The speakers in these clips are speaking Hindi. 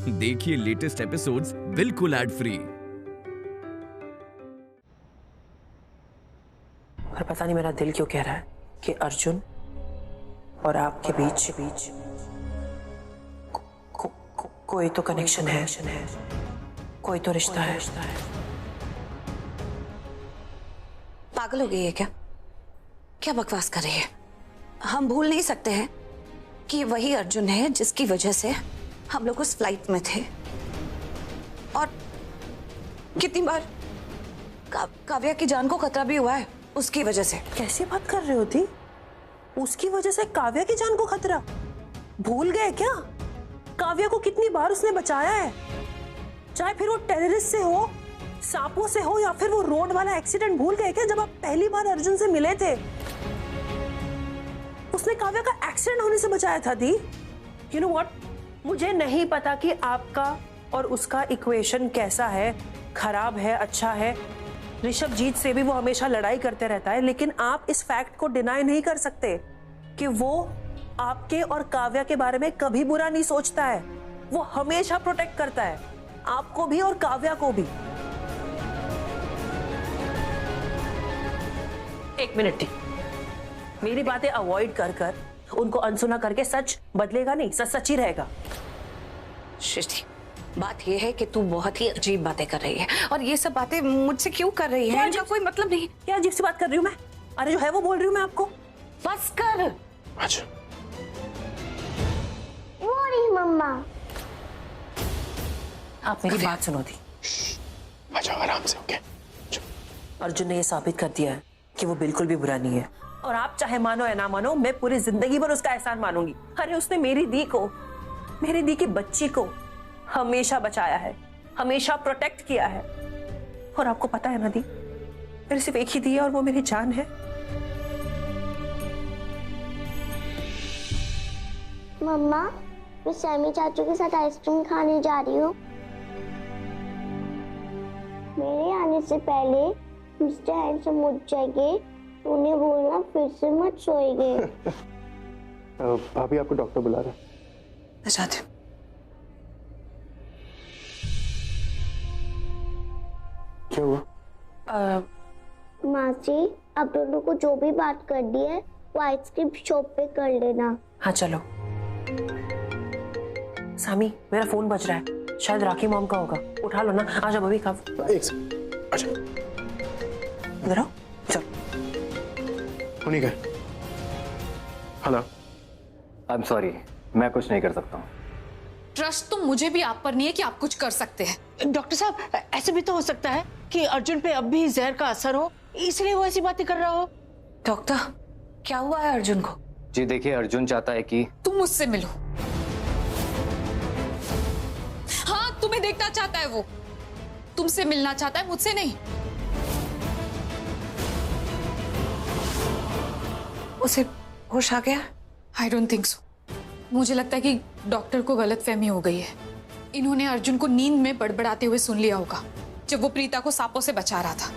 देखिए लेटेस्ट एपिसोड्स बिल्कुल एड फ्री। और पता नहीं मेरा दिल क्यों कह रहा है कि अर्जुन और आपके बीच कोई तो कनेक्शन है, कोई तो रिश्ता है। पागल हो गई है क्या? क्या बकवास कर रही है? हम भूल नहीं सकते हैं कि ये वही अर्जुन है जिसकी वजह से हम लोग उस फ्लाइट में थे। और कितनी बार काव्या की जान को खतरा भी हुआ है उसकी वजह से। कैसी बात कर रही होती? उसकी वजह से काव्या की जान को खतरा? भूल गए क्या? काव्या को कितनी बार उसने बचाया है, चाहे फिर वो टेररिस्ट से हो, सांपों से हो, या फिर वो रोड वाला एक्सीडेंट। भूल गए क्या जब आप पहली बार अर्जुन से मिले थे? उसने काव्या का एक्सीडेंट होने से बचाया था। दी यू नो व्हाट, मुझे नहीं पता कि आपका और उसका इक्वेशन कैसा है, खराब है, अच्छा है। ऋषभ जीत से भी वो हमेशा लड़ाई करते रहता है, लेकिन आप इस फैक्ट को डिनाई नहीं कर सकते कि वो आपके और काव्या के बारे में कभी बुरा नहीं सोचता है। वो हमेशा प्रोटेक्ट करता है, आपको भी और काव्या को भी। एक मिनट थी, मेरी बातें अवॉइड कर कर उनको अनसुना करके सच बदलेगा नहीं, सच सच ही रहेगा। सृष्टि, बात यह है कि तू बहुत ही अजीब बातें कर रही है, और ये सब बातें मुझसे क्यों कर रही है? इनका कोई मतलब नहीं। क्या अजीब सी बात कर रही हूँ मैं? अरे जो है वो बोल रही हूँ मैं आपको। बस कर। अच्छा वो नहीं मम्मा। आप मेरी बात सुनो थी। अच्छा आराम से, ओके। अर्जुन ने ये साबित कर दिया है कि वो बिल्कुल भी बुरा नहीं है, और आप चाहे मानो या ना मानो, मैं पूरी जिंदगी भर उसका एहसान मानूंगी। अरे उसने मेरी दी की बच्ची को हमेशा बचाया है, हमेशा प्रोटेक्ट किया है। और आपको पता है ना दी, मेरे सिर्फ एक ही दी है और वो मेरी जान है। मम्मा, मैं सैमी चाचू के साथ आइसक्रीम खाने जा रही हूँ। मेरे आने से पहले मिस्टर हैंडसम उठ जाएंगे, उन्हें बोलना फिर से मत सोएंगे। भाभी आपको डॉक्टर बुला रहा है। क्या हुआ? मासी, अब दोनों को जो भी बात करनी है वो आइसक्रीम शॉप पे कर लेना। हाँ चलो। सामी, मेरा फोन बज रहा है, शायद राखी मॉम का होगा, उठा लो ना। आ जाओ बबी, कब? एक सेकंड, अच्छा इधर आओ, चल। उन्हीं का। हेलो। आई एम सॉरी, मैं कुछ नहीं कर सकता हूँ। ट्रस्ट तो मुझे भी आप पर नहीं है कि आप कुछ कर सकते हैं। डॉक्टर साहब, ऐसे भी तो हो सकता है कि अर्जुन पे अब भी जहर का असर हो, इसलिए वो ऐसी बातें कर रहा हो। डॉक्टर, क्या हुआ है अर्जुन को? जी देखिए, अर्जुन चाहता है कि तुम मुझसे मिलो। हाँ, तुम्हें देखना चाहता है वो, तुमसे मिलना चाहता है, मुझसे नहीं। उसे होश आ गया? I don't think so. मुझे लगता है कि डॉक्टर को गलतफहमी हो गई है। इन्होंने अर्जुन को नींद में बड़बड़ाते हुए सुन लिया होगा जब वो प्रीता को सांपों से बचा रहा था,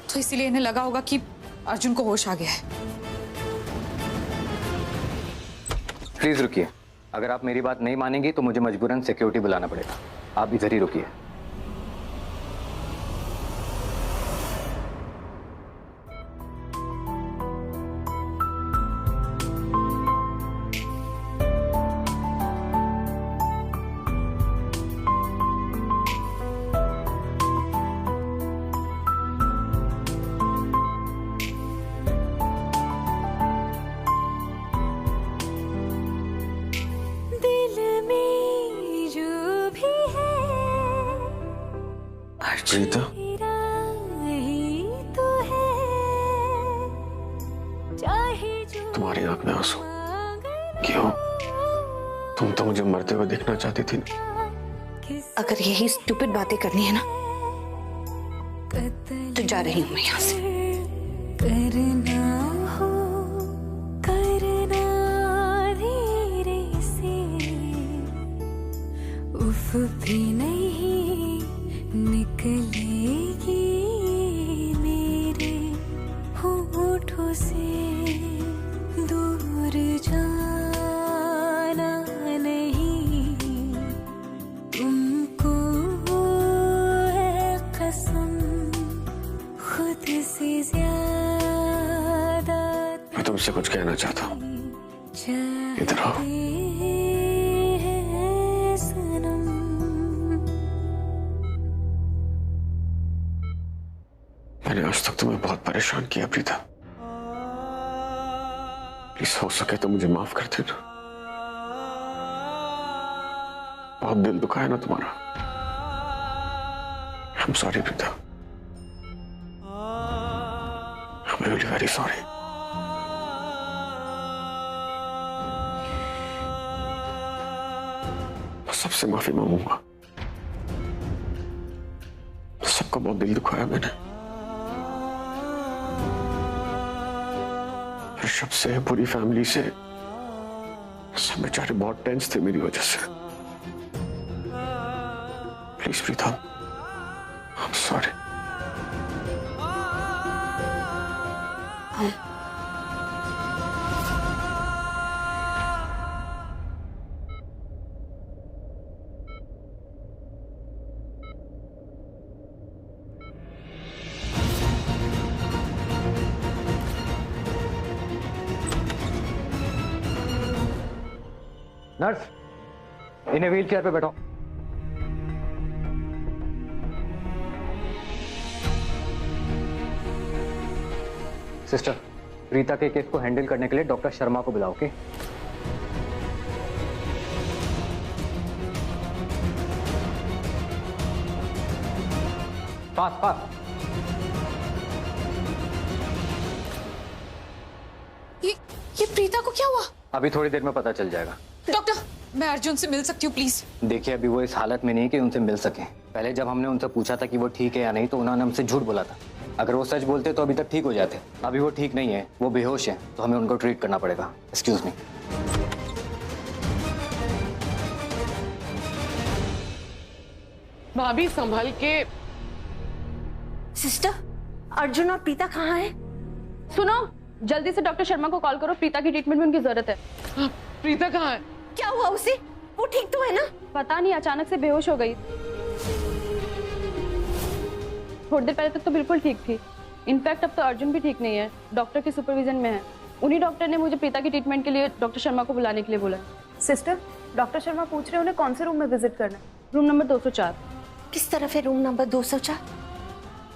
तो इसीलिए इन्हें लगा होगा कि अर्जुन को होश आ गया है। प्लीज रुकिए, अगर आप मेरी बात नहीं मानेंगी तो मुझे मजबूरन सिक्योरिटी बुलाना पड़ेगा। आप इधर ही रुकिए। प्रीता, तुम्हारी आंख में आंसू क्यों? तुम तो मुझे मरते हुए देखना चाहती थी ना। अगर यही स्टूपिड बातें करनी है ना, तो जा रही हूं मैं यहाँ से। भी नहीं निकलेगी मेरे होठों से, दूर जाना नहीं आपसे कुछ कहना चाहता हूँ। इधर आओ। मैंने आज तक तुम्हें बहुत परेशान किया प्रीता। प्लीज हो सके तो मुझे माफ कर देना। बहुत दिल दुखा है ना तुम्हारा। I'm sorry Preeta. I'm really very sorry। मैं सबसे माफी मांगूंगा। सबका बहुत दिल दुखाया मैंने। ऋषभ से, पूरी फैमिली से, सब बेचारे बहुत टेंस थे मेरी वजह से। Please Preeta, I'm sorry। Nurse, इन्हें व्हील चेयर पे बैठो। सिस्टर, प्रीता के केस को हैंडल करने के लिए डॉक्टर शर्मा को बुलाओ। ओके? पास पास। ये प्रीता को क्या हुआ? अभी थोड़ी देर में पता चल जाएगा। डॉक्टर, मैं अर्जुन से मिल सकती हूँ प्लीज? देखिए, अभी वो इस हालत में नहीं कि उनसे मिल सके। पहले जब हमने उनसे पूछा था कि वो ठीक है या नहीं, तो उन्होंने हमसे झूठ बोला था। अगर वो सच बोलते तो अभी तक ठीक हो जाते। अभी वो ठीक नहीं है, वो बेहोश है, तो हमें उनको ट्रीट करना पड़ेगा। Excuse me. भाभी संभल के। सिस्टर, अर्जुन और प्रीता कहाँ हैं? सुनो, जल्दी से डॉक्टर शर्मा को कॉल करो, प्रीता की ट्रीटमेंट में उनकी जरूरत है। प्रीता कहाँ है? क्या हुआ उसे? वो ठीक तो है ना? पता नहीं, अचानक से बेहोश हो गई। थोड़ी देर पहले तक तो बिल्कुल ठीक थी। इनफैक्ट अब तो अर्जुन भी ठीक नहीं है, डॉक्टर के सुपरविजन में है। उन्हीं डॉक्टर ने मुझे प्रीता की ट्रीटमेंट के लिए डॉक्टर शर्मा को बुलाने के लिए बोला। सिस्टर, डॉक्टर शर्मा पूछ रहे हैं उन्हें कौन से रूम में विजिट करना है। Room number 204। किस तरफ है रूम नंबर 204?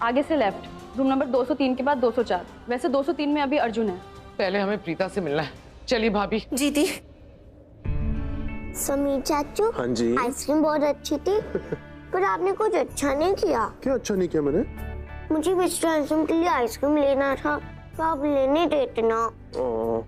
आगे से लेफ्ट। रूम नंबर 203 के बाद 204। वैसे 203 में अभी अर्जुन है। पहले हमें प्रीता से मिलना है। चलिए भाभी। जी दी। समीर चाचू। हाँ जी। आइसक्रीम बहुत अच्छी थी, पर आपने कुछ अच्छा नहीं किया। क्या अच्छा नहीं किया मैंने? मुझे मिस्टर हैंसम के लिए आइसक्रीम लेना था, तो आप लेने देते ना।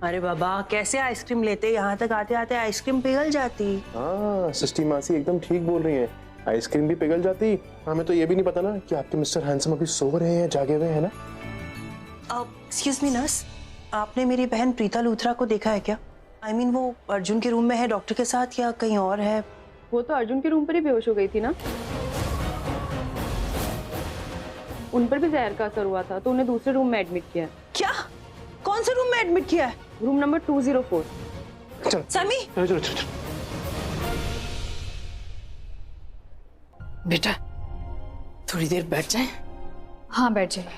अरे बाबा, कैसे आइसक्रीम लेते? यहाँ तक आते आते आइसक्रीम पिघल जाती। हाँ, सृष्टि मासी एकदम ठीक बोल रही है। आइसक्रीम भी पिघल जाती। हमें तो ये भी नहीं पता ना कि आपके मिस्टर हैंसम अभी सो रहे हैं या जागे हुए हैं ना। एक्सक्यूज मी नर्स, आपने मेरी बहन प्रीता लूथरा को देखा है क्या? I mean, वो अर्जुन के रूम में है डॉक्टर के साथ या कहीं और है? वो तो अर्जुन के रूम पर ही बेहोश हो गई थी ना। उन पर भी जहर का असर हुआ था, तो उन्हें दूसरे रूम में एडमिट किया है। क्या? कौन से रूम में एडमिट किया है? Room number 204। चलो समी, चलो चलो चलो। बेटा, थोड़ी देर बैठ जाए। हाँ, बैठ जाइए।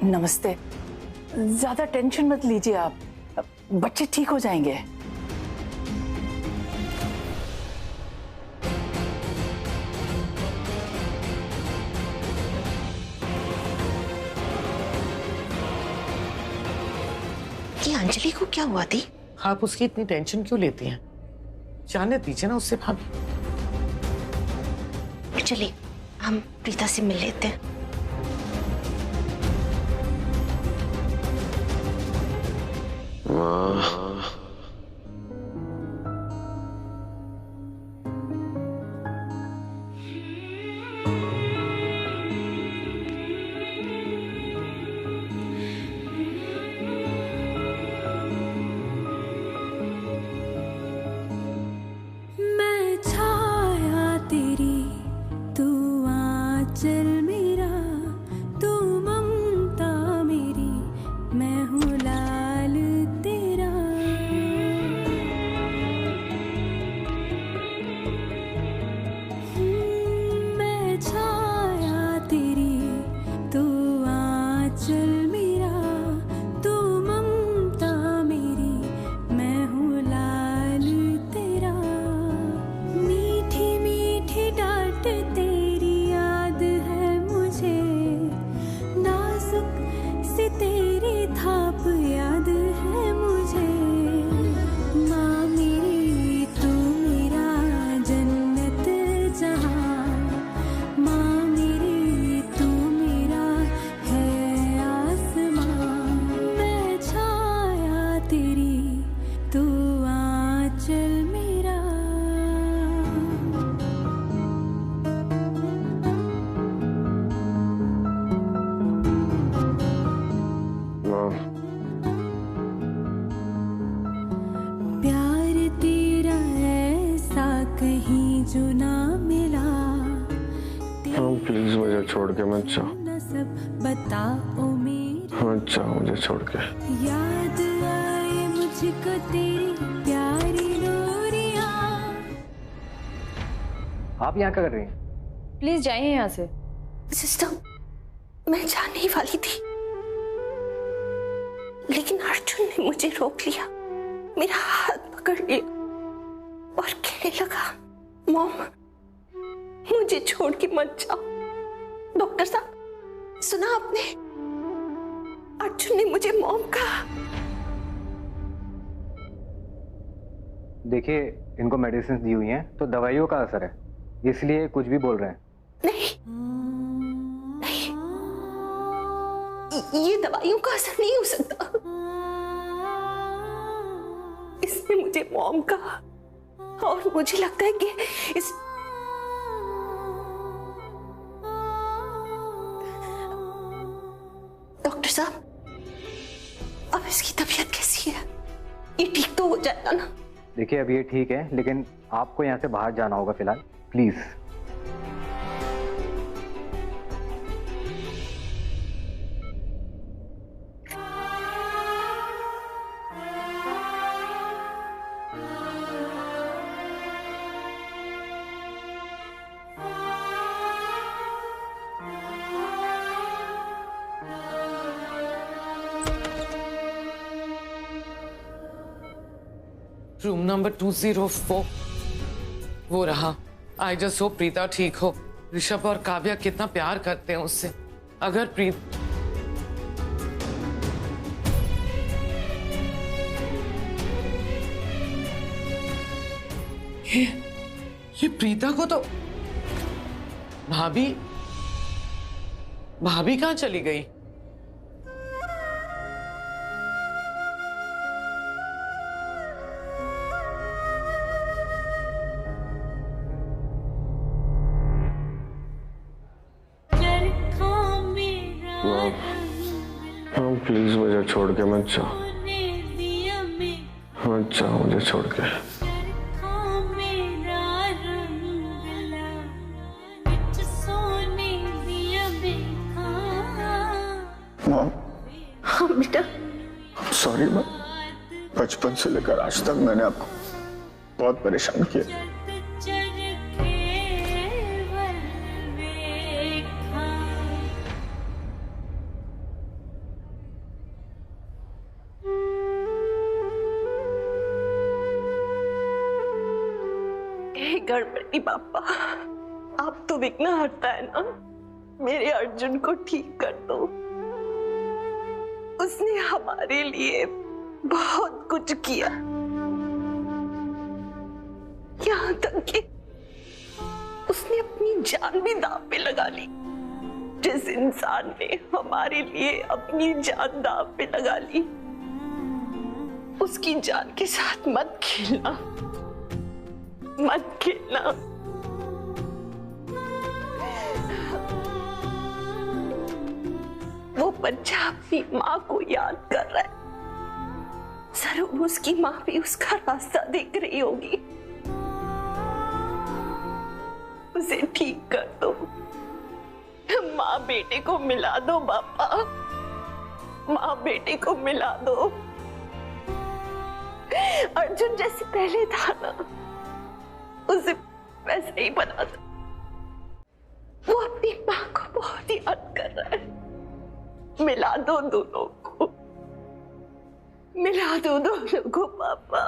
नमस्ते। ज्यादा टेंशन मत लीजिए आप, बच्चे ठीक हो जाएंगे। कि अंजलि को क्या हुआ थी? आप उसकी इतनी टेंशन क्यों लेती हैं? जाने दीजिए ना उससे भाभी। चलिए हम प्रीता से मिल लेते हैं। मैं छाया तेरी, तू आंचल मेरा, तू ममता मेरी, मैं हूँ लाल छोड़ के मत जाओ। न सब बताओ मेरे मत जाओ मुझे छोड़ के। याद आए मुझको तेरी प्यारी लोरियां। आप यहाँ क्या कर रही हैं? प्लीज जाइए यहाँ से। सिस्टर, मैं जाने ही वाली थी, लेकिन अर्जुन ने मुझे रोक लिया, मेरा हाथ पकड़ लिया और कहने लगा, मॉम मुझे छोड़ के मत जाओ। डॉक्टर साहब, सुना आपने? अर्जुन ने मुझे मॉम कहा। देखिए, इनको मेडिसिन दी हुई हैं तो दवाइयों का असर है, इसलिए कुछ भी बोल रहे हैं। नहीं, ये दवाइयों का असर नहीं हो सकता। इसने मुझे मॉम कहा और मुझे लगता है कि इस डॉक्टर साहब, अब इसकी तबीयत कैसी है? ये ठीक तो हो जाएगा ना? देखिए, अब ये ठीक है, लेकिन आपको यहाँ से बाहर जाना होगा फिलहाल, प्लीज। रूम नंबर 204 वो रहा। आई जस्ट होप प्रीता ठीक हो। ऋषभ और काव्या कितना प्यार करते हैं उससे। अगर ये प्रीता को तो भाभी कहाँ चली गई? प्लीज मुझे छोड़ के मत जाओ। मत जाओ मुझे छोड़ के। मॉम। हाँ बेटा। सॉरी मैम, बचपन से लेकर आज तक मैंने आपको बहुत परेशान किया। गणपति बापा, आप तो विघ्न हरता है ना, मेरे अर्जुन को ठीक कर दो। उसने हमारे लिए बहुत कुछ किया, यहाँ तक कि उसने अपनी जान भी दांव पे लगा ली। जिस इंसान ने हमारे लिए अपनी जान दांव पे लगा ली, उसकी जान के साथ मत खेलना, मत खेलना। वो बच्चा अपनी माँ को याद कर रहा है। जरूर उसकी माँ भी उसका रास्ता देख रही होगी। उसे ठीक कर दो। माँ बेटे को मिला दो पापा, माँ बेटे को मिला दो। अर्जुन जैसे पहले था ना, उसे वैसे ही बना दो। वो अपनी माँ को बहुत याद कर रहा है। मिला दो दोनों को, मिला दो दोनों को पापा।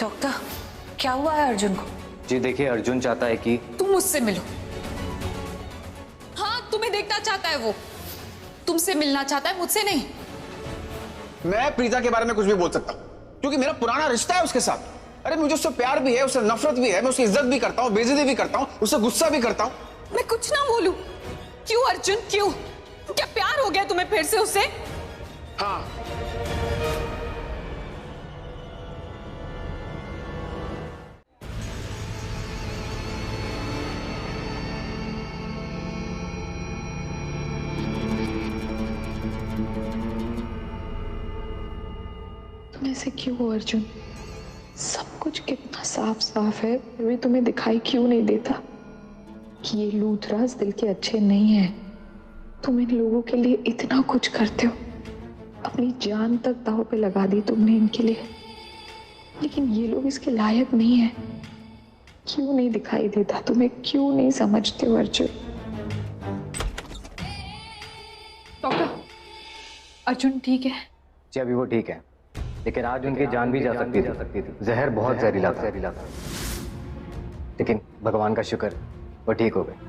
डॉक्टर, क्या हुआ है अर्जुन को? जी देखिए, अर्जुन चाहता है कि तुम मुझसे मिलो। हाँ, तुम्हें देखना चाहता है वो। तुमसे मिलना चाहता है, मुझसे नहीं। मैं प्रीता के बारे में कुछ भी बोल सकता हूँ क्योंकि मेरा पुराना रिश्ता है उसके साथ। अरे मुझे उससे प्यार भी है, उससे नफरत भी है, मैं उसकी इज्जत भी करता हूँ, बेइज्जती भी करता हूँ, उससे गुस्सा भी करता हूँ। मैं कुछ ना बोलूं। क्यों अर्जुन, क्यों? क्या प्यार हो गया तुम्हें फिर से उससे? हाँ। तुम ऐसे क्यों हो अर्जुन? सब कुछ कितना साफ साफ है, फिर भी तुम्हें दिखाई क्यों नहीं देता कि ये लूथराज दिल के अच्छे नहीं है। तुम इन लोगों के लिए इतना कुछ करते हो, अपनी जान तक दांव पे लगा दी तुमने इनके लिए, लेकिन ये लोग इसके लायक नहीं है। क्यों नहीं दिखाई देता तुम्हें? क्यों नहीं समझते हो अर्जुन? डॉक्टर, अर्जुन ठीक है? जी अभी वो ठीक है, लेकिन आज उनकी जान भी जा सकती थी। जहर बहुत जहरीला था, लेकिन भगवान का शुक्र वो ठीक हो गए।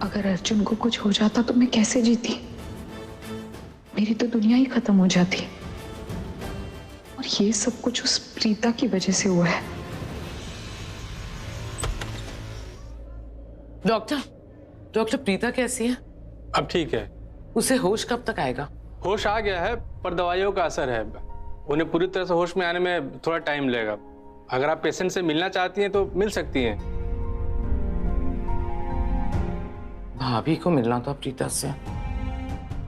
अगर अर्जुन को कुछ हो जाता तो मैं कैसे जीती? मेरी तो दुनिया ही खत्म हो जाती। और ये सब कुछ उस प्रीता की वजह से हुआ है। डॉक्टर प्रीता कैसी है? अब ठीक है। उसे होश कब तक आएगा? होश आ गया है, पर दवाइयों का असर है। उन्हें पूरी तरह से होश में आने में थोड़ा टाइम लगेगा। अगर आप पेशेंट से मिलना चाहती हैं तो मिल सकती हैं। भाभी को मिलना था प्रीता से,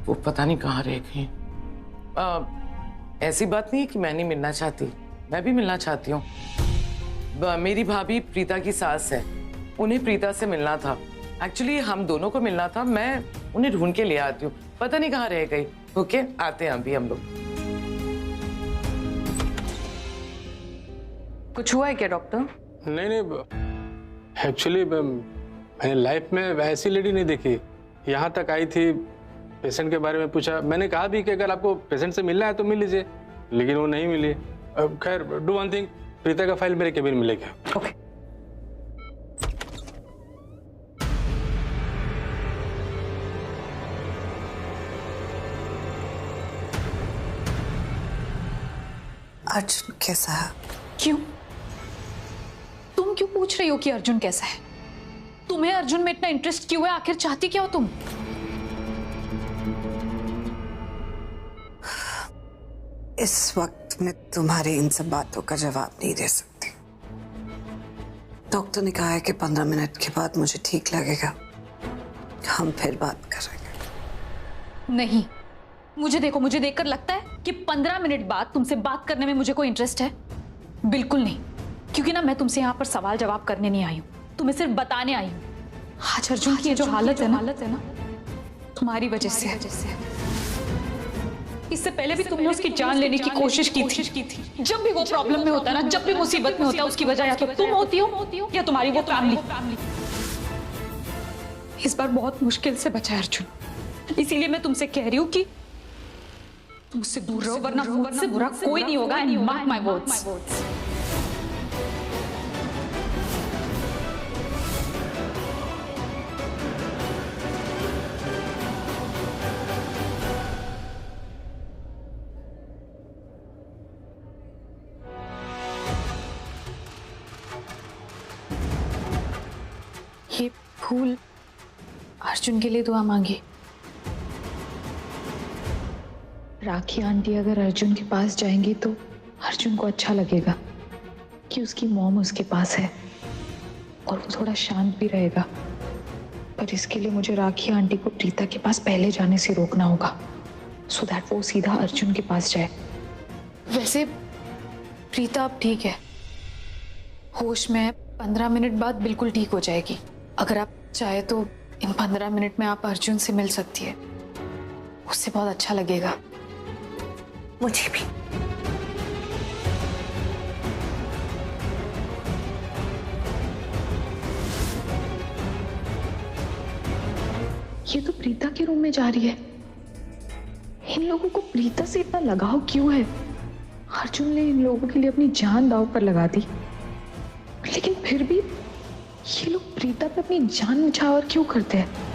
वो पता नहीं कहाँ रह गई। ऐसी बात नहीं है कि मैं नहीं मिलना चाहती, मैं भी मिलना चाहती हूँ। मेरी भाभी प्रीता की सास है, उन्हें प्रीता से मिलना था। एक्चुअली हम दोनों को मिलना था, मैं उन्हें ढूंढ के ले आती हूँ, पता नहीं कहाँ रह गई। ओके, आते हैं अभी हम लोग। कुछ हुआ है क्या डॉक्टर? नहीं, एक्चुअली मैंने लाइफ में ऐसी लेडी नहीं देखी। यहाँ तक आई थी, पेशेंट के बारे में पूछा, मैंने कहा भी कि अगर आपको पेशेंट से मिलना है तो मिल लीजिए, लेकिन वो नहीं मिली। खैर, डू वन थिंग, प्रीता का फाइल मेरे केबिन में मिलेगा। ओके। अर्जुन कैसा है? क्यों? तुम क्यों पूछ रही हो कि अर्जुन कैसा है? तुम्हें अर्जुन में इतना इंटरेस्ट क्यों है? आखिर चाहती क्या हो तुम? इस वक्त मैं तुम्हारी इन सब बातों का जवाब नहीं दे सकती। डॉक्टर ने कहा है कि 15 मिनट के बाद मुझे ठीक लगेगा, हम फिर बात करेंगे। नहीं, मुझे देखकर लगता है कि 15 मिनट बाद तुमसे बात करने में मुझे कोई इंटरेस्ट है? बिल्कुल नहीं, क्योंकि ना मैं तुमसे यहाँ पर सवाल जवाब करने नहीं आई हूँ, तुम्हें सिर्फ बताने आई हूँ। आज अर्जुन की ये जो हालत है ना, तुम्हारी वजह से है। इससे पहले भी तुमने उसकी जान लेने की कोशिश की थी। जब भी वो प्रॉब्लम में होता है ना, जब भी मुसीबत में होता है, उसकी वजह या तो तुम होती हो या तुम्हारी वो फैमिली। इस बार बहुत मुश्किल से बचा है अर्जुन, इसीलिए मैं तुमसे कह रही हूँ कि तुमसे दूर रहो, वरना मुझसे बुरा कोई नहीं होगा। And mark my words. ये फूल अर्जुन के लिए दुआ मांगी। राखी आंटी अगर अर्जुन के पास जाएंगी तो अर्जुन को अच्छा लगेगा कि उसकी मॉम उसके पास है और वो थोड़ा शांत भी रहेगा। पर इसके लिए मुझे राखी आंटी को प्रीता के पास पहले जाने से रोकना होगा, सो दैट वो सीधा अर्जुन के पास जाए। वैसे प्रीता अब ठीक है, होश में 15 मिनट बाद बिल्कुल ठीक हो जाएगी। अगर आप चाहे तो इन 15 मिनट में आप अर्जुन से मिल सकती है, उससे बहुत अच्छा लगेगा। मुझे भी। ये तो प्रीता के रूम में जा रही है। इन लोगों को प्रीता से इतना लगाव क्यों है? अर्जुन ने इन लोगों के लिए अपनी जान दांव पर लगा दी, लेकिन फिर भी ये लोग प्रीता पे अपनी जान न्यौछावर क्यों करते हैं?